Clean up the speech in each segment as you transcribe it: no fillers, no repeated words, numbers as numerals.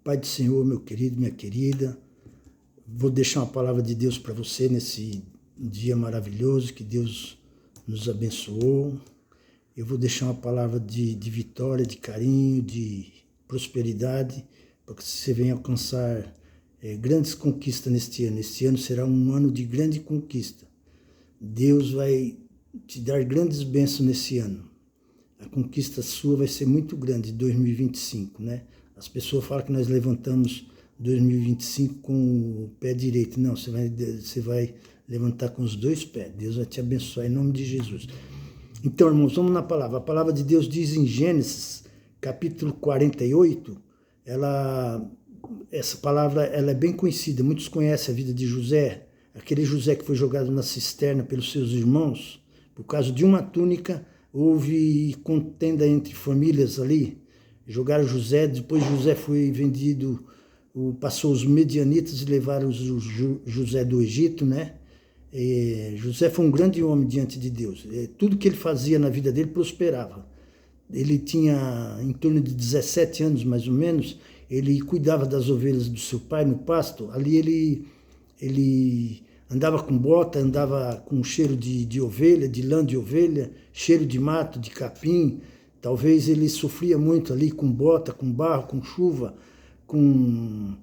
Pai do Senhor, meu querido, minha querida, vou deixar uma palavra de Deus para você nesse dia maravilhoso que Deus nos abençoou. Eu vou deixar uma palavra de vitória, de carinho, de prosperidade, para que você venha alcançar grandes conquistas neste ano. Este ano será um ano de grande conquista. Deus vai te dar grandes bênçãos nesse ano. A conquista sua vai ser muito grande, 2025, né? As pessoas falam que nós levantamos 2025 com o pé direito. Não, você vai levantar com os dois pés. Deus vai te abençoar em nome de Jesus. Então, irmãos, vamos na palavra. A palavra de Deus diz em Gênesis, capítulo 48, essa palavra ela é bem conhecida. Muitos conhecem a vida de José, aquele José que foi jogado na cisterna pelos seus irmãos. Por causa de uma túnica, houve contenda entre famílias ali. Jogaram José, depois José foi vendido, passou os medianitas e levaram José do Egito, né? José foi um grande homem diante de Deus. Tudo que ele fazia na vida dele prosperava. Ele tinha em torno de 17 anos, mais ou menos. Ele cuidava das ovelhas do seu pai no pasto. Ali ele andava com bota, andava com cheiro de ovelha, de lã de ovelha, cheiro de mato, de capim. Talvez ele sofria muito ali com bota, com barro, com chuva, com...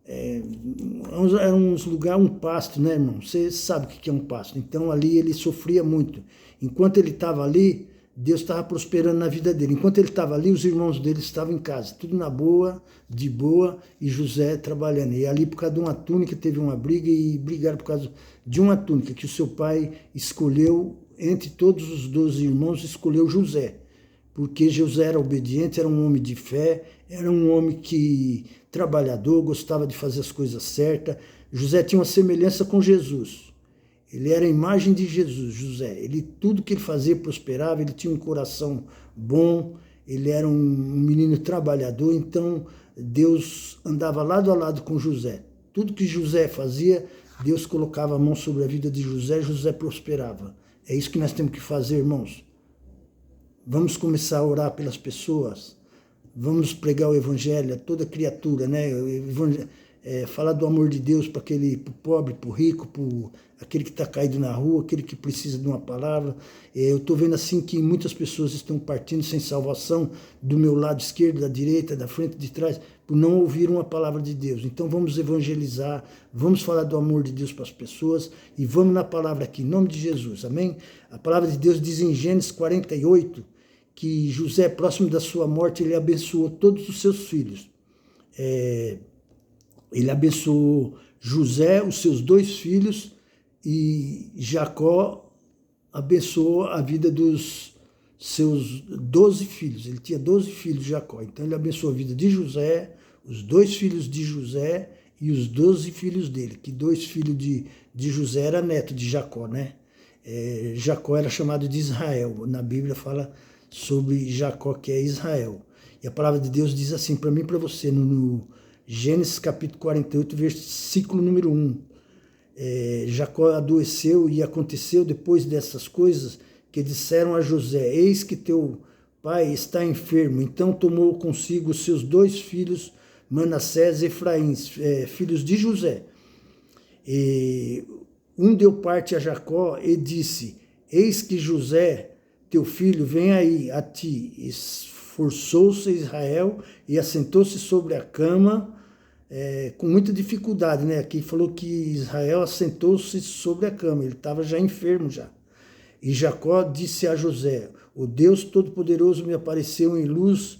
Era uns lugares, um pasto, né, irmão? Você sabe o que é um pasto. Então, ali ele sofria muito. Enquanto ele estava ali, Deus estava prosperando na vida dele. Enquanto ele estava ali, os irmãos dele estavam em casa. Tudo na boa, de boa, e José trabalhando. E ali, por causa de uma túnica, teve uma briga e brigaram por causa de uma túnica que o seu pai escolheu, entre todos os 12 irmãos, escolheu José. Porque José era obediente, era um homem de fé, era um homem trabalhador, gostava de fazer as coisas certas. José tinha uma semelhança com Jesus. Ele era a imagem de Jesus, José. Tudo que ele fazia prosperava, ele tinha um coração bom, ele era um menino trabalhador, então Deus andava lado a lado com José. Tudo que José fazia, Deus colocava a mão sobre a vida de José, José prosperava. É isso que nós temos que fazer, irmãos. Vamos começar a orar pelas pessoas, vamos pregar o evangelho a toda criatura, né? Falar do amor de Deus para o pobre, para o rico, para aquele que está caído na rua, aquele que precisa de uma palavra. Eu estou vendo assim que muitas pessoas estão partindo sem salvação do meu lado esquerdo, da direita, da frente, de trás, por não ouvir uma palavra de Deus. Então vamos evangelizar, vamos falar do amor de Deus para as pessoas e vamos na palavra aqui, em nome de Jesus, amém? A palavra de Deus diz em Gênesis 48, que José, próximo da sua morte, ele abençoou todos os seus filhos. Ele abençoou José, os seus 2 filhos, e Jacó abençoou a vida dos seus 12 filhos. Ele tinha 12 filhos, Jacó. Então ele abençoou a vida de José, os 2 filhos de José e os 12 filhos dele, que 2 filhos de José era neto de Jacó, né? Jacó era chamado de Israel. Na Bíblia fala sobre Jacó, que é Israel. E a palavra de Deus diz assim para mim e para você, no Gênesis capítulo 48, versículo número 1. Jacó adoeceu e aconteceu depois dessas coisas que disseram a José: eis que teu pai está enfermo. Então tomou consigo os seus 2 filhos, Manassés e Efraim, filhos de José. Um deu parte a Jacó e disse: eis que José, teu filho, vem aí a ti. Esforçou-se Israel e assentou-se sobre a cama, com muita dificuldade, né? Aqui falou que Israel assentou-se sobre a cama, ele estava já enfermo já. E Jacó disse a José: o Deus Todo-Poderoso me apareceu em luz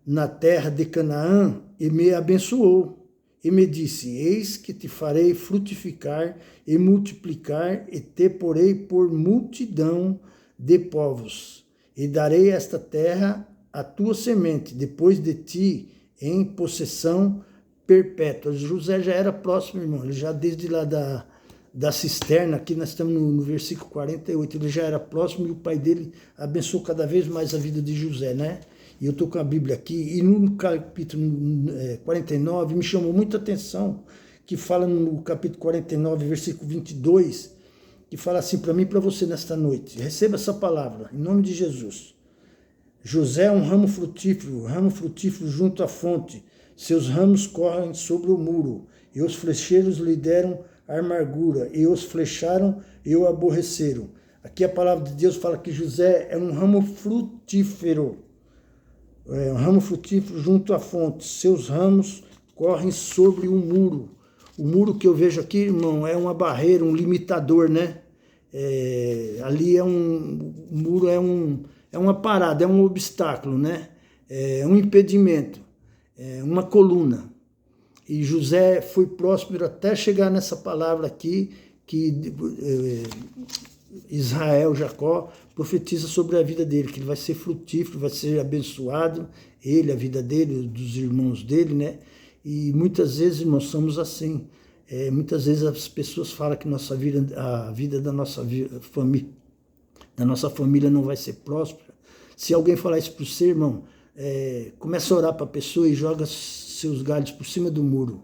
na terra de Canaã e me abençoou. E me disse: eis que te farei frutificar e multiplicar, e te porei por multidão de povos, e darei esta terra à tua semente, depois de ti, em possessão perpétua. José já era próximo, irmão, ele já desde lá da cisterna, aqui nós estamos no versículo 48, ele já era próximo e o pai dele abençoou cada vez mais a vida de José, né? E eu estou com a Bíblia aqui, e no capítulo 49, me chamou muita atenção, que fala no capítulo 49, versículo 22, que fala assim para mim e para você nesta noite: receba essa palavra, em nome de Jesus. José é um ramo frutífero junto à fonte, seus ramos correm sobre o muro, e os flecheiros lhe deram amargura, e os flecharam e o aborreceram. Aqui a palavra de Deus fala que José é um ramo frutífero, junto à fonte. Seus ramos correm sobre o muro. O muro que eu vejo aqui, irmão, é uma barreira, um limitador, né? Ali o muro é uma parada, é um obstáculo, né? É um impedimento, é uma coluna. E José foi próspero até chegar nessa palavra aqui, que Israel, Jacó, profetiza sobre a vida dele, que ele vai ser frutífero, vai ser abençoado, ele, a vida dele, dos irmãos dele, né? E muitas vezes, irmãos, somos assim. Muitas vezes as pessoas falam que a vida da nossa família não vai ser próspera. Se alguém falar isso para você, irmão, começa a orar para a pessoa e joga seus galhos por cima do muro.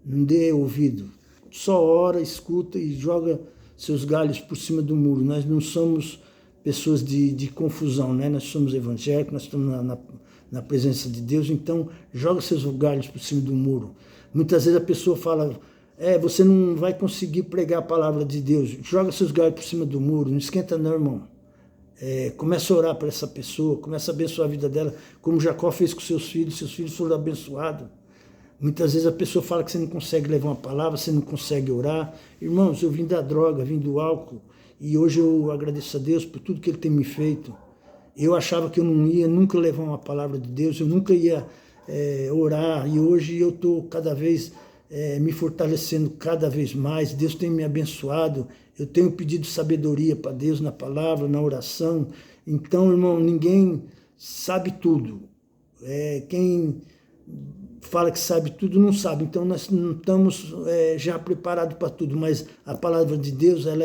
Não dê ouvido. Só ora, escuta e joga seus galhos por cima do muro. Nós não somos pessoas de confusão, né? Nós somos evangélicos, nós estamos na presença de Deus, então joga seus galhos por cima do muro. Muitas vezes a pessoa fala, você não vai conseguir pregar a palavra de Deus, joga seus galhos por cima do muro, não esquenta não, irmão. Começa a orar para essa pessoa, começa a abençoar a vida dela, como Jacó fez com seus filhos foram abençoados. Muitas vezes a pessoa fala que você não consegue levar uma palavra, você não consegue orar. Irmãos, eu vim da droga, vim do álcool, e hoje eu agradeço a Deus por tudo que Ele tem me feito. Eu achava que eu não ia nunca levar uma palavra de Deus, eu nunca ia orar, e hoje eu estou cada vez me fortalecendo cada vez mais. Deus tem me abençoado, eu tenho pedido sabedoria para Deus na palavra, na oração. Então, irmão, ninguém sabe tudo. Quem fala que sabe tudo não sabe, então nós não estamos já preparados para tudo, mas a palavra de Deus, ela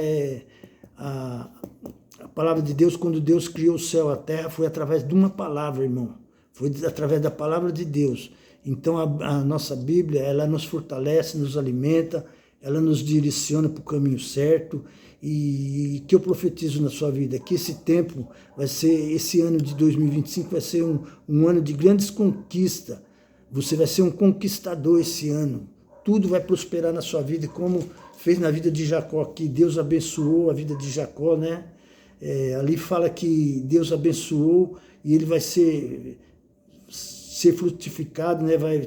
a palavra de Deus, quando Deus criou o céu e a terra, foi através de uma palavra, irmão. Foi através da palavra de Deus. Então a nossa Bíblia, ela nos fortalece, nos alimenta, ela nos direciona para o caminho certo. E que eu profetizo na sua vida, que esse tempo vai ser, esse ano de 2025 vai ser um ano de grandes conquistas. Você vai ser um conquistador esse ano. Tudo vai prosperar na sua vida, como fez na vida de Jacó aqui. Deus abençoou a vida de Jacó, né? Ali fala que Deus abençoou e ele vai ser frutificado, né? Vai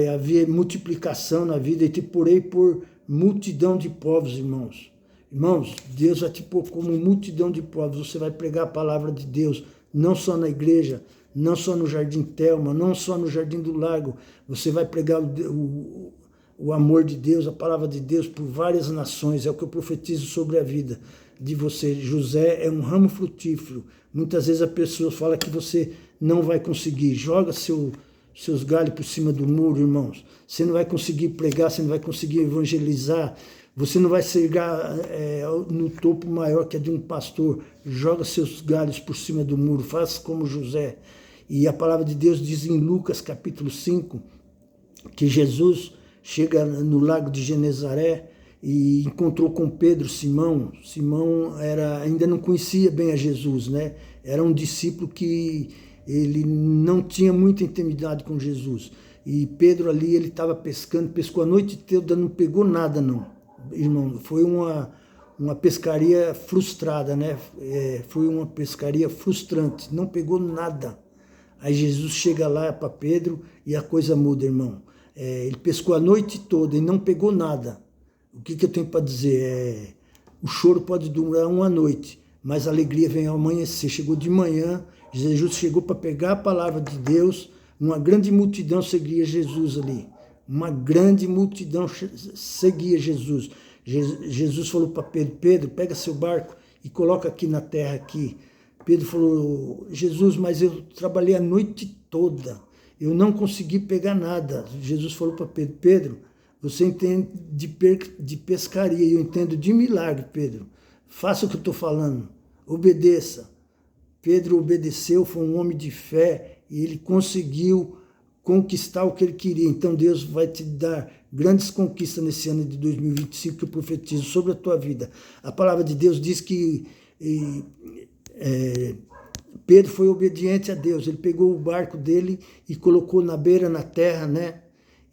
haver multiplicação na vida, e te porei por multidão de povos, irmãos. Irmãos, Deus vai te pôr como multidão de povos. Você vai pregar a palavra de Deus, não só na igreja, não só no Jardim Telma, não só no Jardim do Lago. Você vai pregar o amor de Deus, a palavra de Deus por várias nações. É o que eu profetizo sobre a vida de você. José é um ramo frutífero. Muitas vezes a pessoa fala que você não vai conseguir. Joga seus galhos por cima do muro, irmãos. Você não vai conseguir pregar, você não vai conseguir evangelizar. Você não vai chegar no topo maior que é de um pastor. Joga seus galhos por cima do muro. Faça como José. E a palavra de Deus diz em Lucas capítulo 5, que Jesus chega no lago de Genezaré e encontrou com Pedro, Simão. Simão ainda não conhecia bem a Jesus, né? Era um discípulo que ele não tinha muita intimidade com Jesus. E Pedro ali, ele estava pescando, pescou a noite toda, não pegou nada não, irmão. Foi uma pescaria frustrada, né? Foi uma pescaria frustrante, não pegou nada. Aí Jesus chega lá para Pedro e a coisa muda, irmão. Ele pescou a noite toda e não pegou nada. O que eu tenho para dizer? O choro pode durar uma noite, mas a alegria vem ao amanhecer. Chegou de manhã, Jesus chegou para pegar a palavra de Deus, uma grande multidão seguia Jesus ali. Uma grande multidão seguia Jesus. Jesus falou para Pedro, Pedro, pega seu barco e coloca aqui na terra aqui. Pedro falou, Jesus, mas eu trabalhei a noite toda, eu não consegui pegar nada. Jesus falou para Pedro, Pedro, você entende de pescaria, eu entendo de milagre, Pedro. Faça o que eu estou falando, obedeça. Pedro obedeceu, foi um homem de fé e ele conseguiu conquistar o que ele queria. Então Deus vai te dar grandes conquistas nesse ano de 2025 que eu profetizo sobre a tua vida. A palavra de Deus diz que Pedro foi obediente a Deus, ele pegou o barco dele e colocou na beira, na terra, né?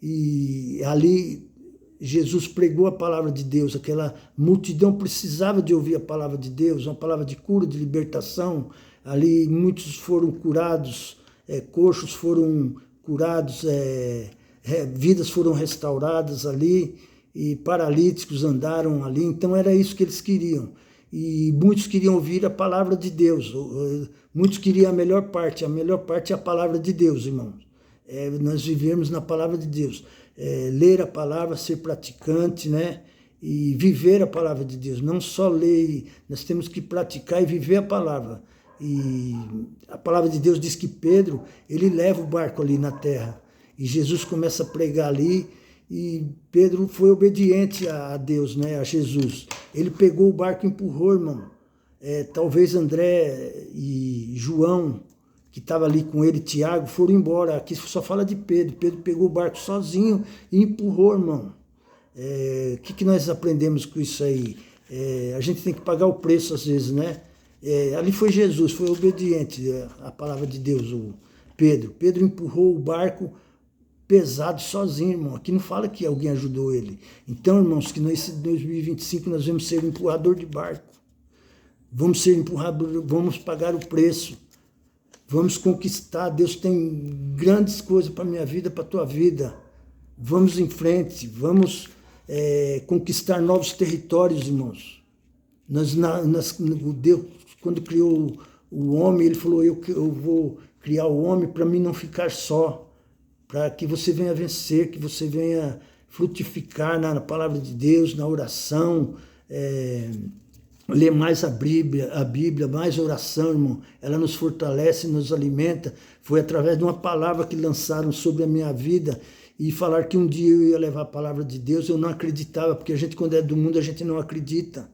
E ali Jesus pregou a palavra de Deus, aquela multidão precisava de ouvir a palavra de Deus, uma palavra de cura, de libertação. Ali muitos foram curados, coxos foram curados, vidas foram restauradas ali, e paralíticos andaram ali. Então era isso que eles queriam. E muitos queriam ouvir a palavra de Deus, muitos queriam a melhor parte é a palavra de Deus, irmãos. Nós vivemos na palavra de Deus. Ler a palavra, ser praticante, né? E viver a palavra de Deus. Não só ler, nós temos que praticar e viver a palavra. E a palavra de Deus diz que Pedro, ele leva o barco ali na terra. E Jesus começa a pregar ali, e Pedro foi obediente a Deus, né? A Jesus. Ele pegou o barco e empurrou, irmão. Talvez André e João, que estava ali com ele, Tiago, foram embora. Aqui só fala de Pedro. Pedro pegou o barco sozinho e empurrou, irmão. O que nós aprendemos com isso aí? A gente tem que pagar o preço às vezes, né? Ali foi Jesus, foi obediente à palavra de Deus, o Pedro. Pedro empurrou o barco pesado sozinho, irmão. Aqui não fala que alguém ajudou ele. Então, irmãos, que nesse 2025 nós vamos ser empurrador de barco. Vamos ser empurrador, vamos pagar o preço. Vamos conquistar. Deus tem grandes coisas para a minha vida, para a tua vida. Vamos em frente, vamos conquistar novos territórios, irmãos. Deus, quando criou o homem, ele falou, eu vou criar o homem para mim não ficar só, para que você venha vencer, que você venha frutificar na palavra de Deus, na oração, ler mais a Bíblia, mais oração, irmão. Ela nos fortalece, nos alimenta. Foi através de uma palavra que lançaram sobre a minha vida e falar que um dia eu ia levar a palavra de Deus. Eu não acreditava, porque a gente, quando é do mundo, a gente não acredita.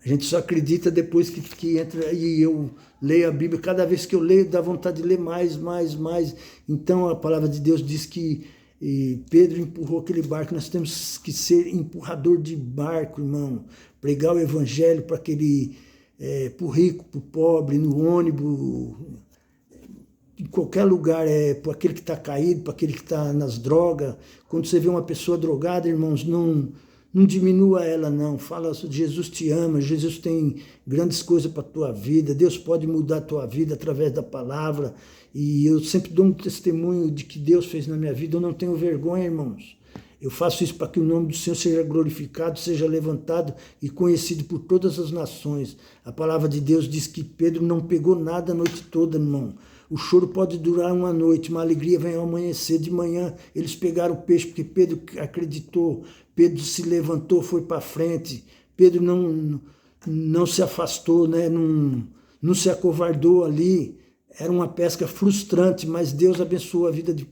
A gente só acredita depois que entra e eu leio a Bíblia. Cada vez que eu leio, dá vontade de ler mais. Então a palavra de Deus diz que Pedro empurrou aquele barco. Nós temos que ser empurrador de barco, irmão. Pregar o evangelho para aquele, para o rico, para o pobre, no ônibus, em qualquer lugar, para aquele que está caído, para aquele que está nas drogas. Quando você vê uma pessoa drogada, irmãos, não diminua ela, não. Fala, Jesus te ama, Jesus tem grandes coisas para a tua vida, Deus pode mudar a tua vida através da palavra. E eu sempre dou um testemunho de que Deus fez na minha vida, eu não tenho vergonha, irmãos. Eu faço isso para que o nome do Senhor seja glorificado, seja levantado e conhecido por todas as nações. A palavra de Deus diz que Pedro não pegou nada a noite toda, irmão. O choro pode durar uma noite, uma alegria vem ao amanhecer. De manhã eles pegaram o peixe, porque Pedro acreditou, Pedro se levantou, foi para frente. Pedro não se afastou, né? não se acovardou ali. Era uma pesca frustrante, mas Deus abençoou a vida de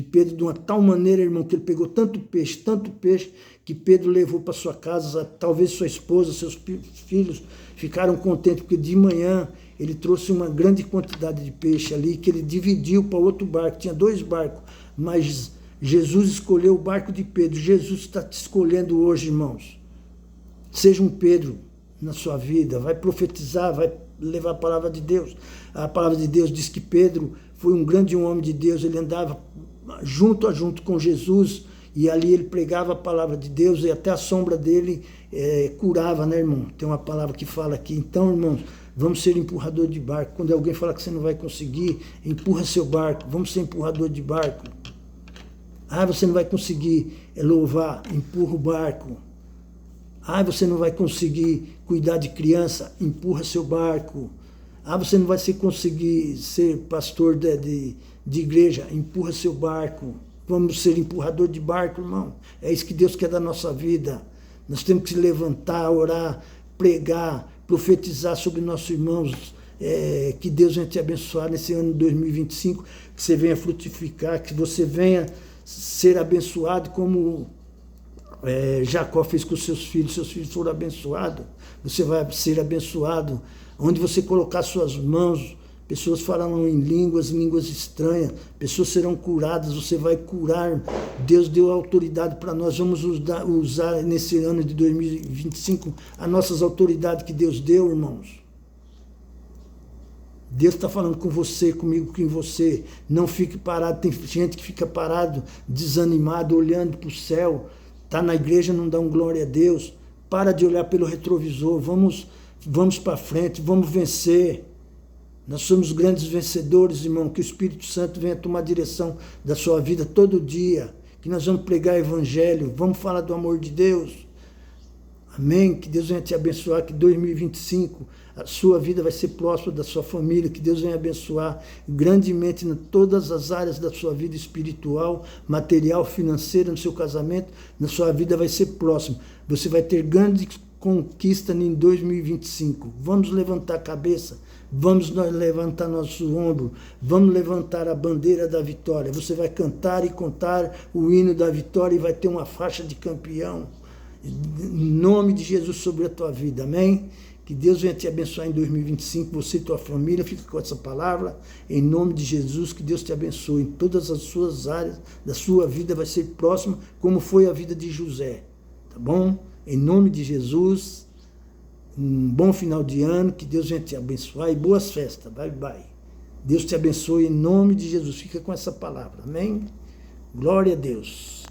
Pedro de uma tal maneira, irmão, que ele pegou tanto peixe, que Pedro levou para sua casa. Talvez sua esposa, seus filhos ficaram contentes, porque de manhã ele trouxe uma grande quantidade de peixe ali, que ele dividiu para outro barco. Tinha 2 barcos, mas Jesus escolheu o barco de Pedro. Jesus está te escolhendo hoje, irmãos. Seja um Pedro na sua vida, vai profetizar, vai levar a palavra de Deus. A palavra de Deus diz que Pedro foi um grande homem de Deus, ele andava junto a junto com Jesus, e ali ele pregava a palavra de Deus, e até a sombra dele curava, né, irmão? Tem uma palavra que fala aqui. Então, irmãos, vamos ser empurrador de barco. Quando alguém falar que você não vai conseguir, empurra seu barco. Vamos ser empurrador de barco. Você não vai conseguir louvar, empurra o barco. Você não vai conseguir cuidar de criança, empurra seu barco. Você não vai conseguir ser pastor de igreja, empurra seu barco. Vamos ser empurrador de barco, irmão. É isso que Deus quer da nossa vida. Nós temos que se levantar, orar, pregar, profetizar sobre nossos irmãos. Que Deus venha te abençoar nesse ano de 2025, que você venha frutificar, que você venha ser abençoado como Jacó fez com seus filhos foram abençoados. Você vai ser abençoado. Onde você colocar suas mãos, pessoas falarão em línguas estranhas, pessoas serão curadas, você vai curar. Deus deu autoridade para nós, vamos usar nesse ano de 2025 as nossas autoridades que Deus deu, irmãos. Deus está falando com você, comigo, com você. Não fique parado. Tem gente que fica parado, desanimado, olhando para o céu. Está na igreja, não dá um glória a Deus. Para de olhar pelo retrovisor. Vamos para frente, vamos vencer. Nós somos grandes vencedores, irmão. Que o Espírito Santo venha tomar a direção da sua vida todo dia. Que nós vamos pregar o evangelho. Vamos falar do amor de Deus. Amém? Que Deus venha te abençoar, que 2025 a sua vida vai ser próspera, da sua família, que Deus venha abençoar grandemente em todas as áreas da sua vida espiritual, material, financeira, no seu casamento, na sua vida vai ser próximo. Você vai ter grande conquista em 2025. Vamos levantar a cabeça, vamos levantar nosso ombro, vamos levantar a bandeira da vitória. Você vai cantar e contar o hino da vitória e vai ter uma faixa de campeão. Em nome de Jesus sobre a tua vida, amém? Que Deus venha te abençoar em 2025, você e tua família, fica com essa palavra, em nome de Jesus, que Deus te abençoe em todas as suas áreas da sua vida, vai ser próxima, como foi a vida de José, tá bom? Em nome de Jesus, um bom final de ano, que Deus venha te abençoar e boas festas, bye bye. Deus te abençoe em nome de Jesus, fica com essa palavra, amém? Glória a Deus.